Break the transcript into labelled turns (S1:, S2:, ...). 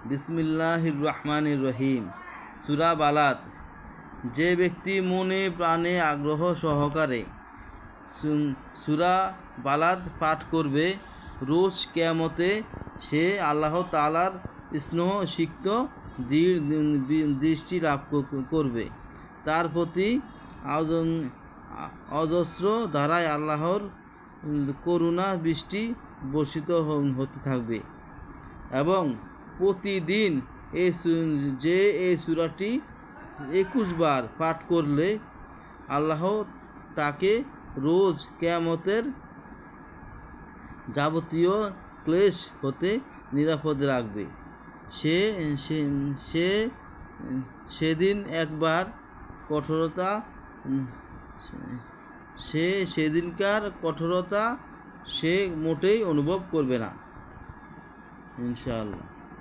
S1: বিসমিল্লাহির রহমানির রহিম। সূরা বালাদ। যে ব্যক্তি মনে প্রাণে আগ্রহ সহকারে সূরা বালাদ পাঠ করবে, রোজ কিয়ামতে সে আল্লাহ তাআলার স্নেহসিক্ত দৃষ্টি লাভ করবে। তার প্রতি অজস্র ধারায় আল্লাহর করুণা বৃষ্টি বর্ষিত হতে থাকবে এবং প্রতিদিন এই সূরাটি 21 বার পাঠ করলে আল্লাহ তাকে রোজ কিয়ামতের যাবতীয় ক্লেশ হতে নিরাপদে রাখবে। সেদিন একবার সেদিনকার কঠোরতা সে মোটেই অনুভব করবে না, ইনশাআল্লাহ।